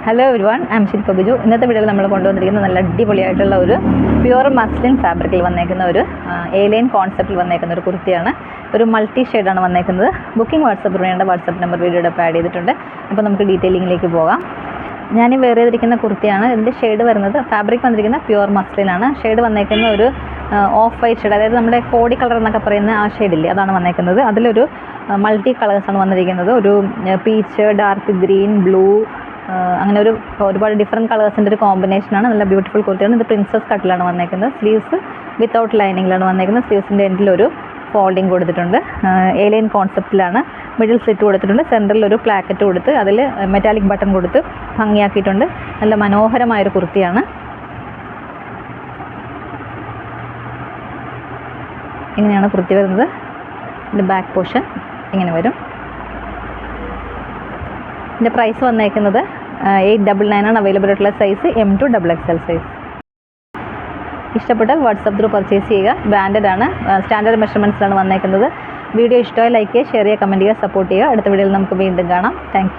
Hello everyone, I M ശില്പ ബിജു. ഇന്നത്തെ വീഡിയോയിൽ നമ്മൾ കൊണ്ടുവന്നിരിക്കുന്ന നല്ല അടിപൊളിയായിട്ടുള്ള ഒരു പ്യുവർ മസ്ലിൻ ഫാബ്രിക്കിൽ വന്നേക്കുന്ന ഒരു എ-ലൈൻ കോൺസെപ്റ്റിൽ വന്നേക്കുന്ന ഒരു കുർത്തിയാണ്. ഒരു മൾട്ടി ഷെയ്ഡാണ് വന്നേക്കുന്നത്. ബുക്കിംഗ് വാട്സപ്പ് വേണ്ട വാട്സപ്പ് നമ്പർ വീഡിയോയുടെ ആഡ് ചെയ്തിട്ടുണ്ട്. അപ്പോൾ നമുക്ക് ഡീറ്റെയിലിങ്ങിലേക്ക് പോകാം. ഞാൻ വേറെ ചെയ്തിരിക്കുന്ന കുർത്തിയാണ്. ഇതിൻ്റെ ഷെയ്ഡ് വരുന്നത് ഫാബ്രിക് വന്നിരിക്കുന്ന പ്യുവർ മസ്ലിനാണ്. ഷെയ്ഡ് വന്നേക്കുന്ന ഒരു ഓഫ് വൈറ്റ് ഷെയ്ഡ്, അതായത് നമ്മുടെ കോടി കളർ എന്നൊക്കെ പറയുന്ന ആ ഷെയ്ഡില്ലേ, അതാണ് വന്നേക്കുന്നത്. അതിലൊരു മൾട്ടി കളേഴ്സാണ് വന്നിരിക്കുന്നത്. ഒരു പീച്ച്, ഡാർക്ക് ഗ്രീൻ, ബ്ലൂ, അങ്ങനെ ഒരുപാട് ഡിഫറെൻറ്റ് കളേഴ്സിൻ്റെ ഒരു കോമ്പിനേഷനാണ്. നല്ല ബ്യൂട്ടിഫുൾ കുർത്തിയാണ്. ഇത് പ്രിൻസസ് കട്ടിലാണ് വന്നേക്കുന്നത്. സ്ലീവ്സ് വിത്തൗട്ട് ലൈനിങ്ങിലാണ് വന്നേക്കുന്നത്. സ്ലീവ്സിൻ്റെ എൻഡിലൊരു ഫോൾഡിങ് കൊടുത്തിട്ടുണ്ട്. എ-ലൈൻ കോൺസെപ്റ്റിലാണ്. മിഡിൽ സ്ലിറ്റ് കൊടുത്തിട്ടുണ്ട്. സെൻറ്ററിൽ ഒരു പ്ലാക്കറ്റ് കൊടുത്ത് അതിൽ മെറ്റാലിക് ബട്ടൺ കൊടുത്ത് ഭംഗിയാക്കിയിട്ടുണ്ട്. നല്ല മനോഹരമായൊരു കുർത്തിയാണ്. ഇങ്ങനെയാണ് കുർത്തി വരുന്നത്. ഇതിൻ്റെ ബാക്ക് പോർഷൻ ഇങ്ങനെ വരും. ഇതിൻ്റെ പ്രൈസ് വന്നേക്കുന്നത് 899 ആണ്. അവൈലബിൾ ആയിട്ടുള്ള size M to XXL size. ഇഷ്ടപ്പെട്ടാൽ വാട്സപ്പ് ത്രൂ പർച്ചേസ് ചെയ്യുക. ബ്രാൻഡഡ് ആണ്. സ്റ്റാൻഡേർഡ് മെഷർമെൻറ്റ്സിലാണ് വന്നേക്കുന്നത്. വീഡിയോ ഇഷ്ടമായി ലൈക്ക് ചെയ്യുക, ഷെയർ ചെയ്യുക, കമൻറ്റ് ചെയ്യുക, സപ്പോർട്ട് ചെയ്യുക. അടുത്ത വീഡിയോയിൽ നമുക്ക് വീണ്ടും കാണാം. താങ്ക്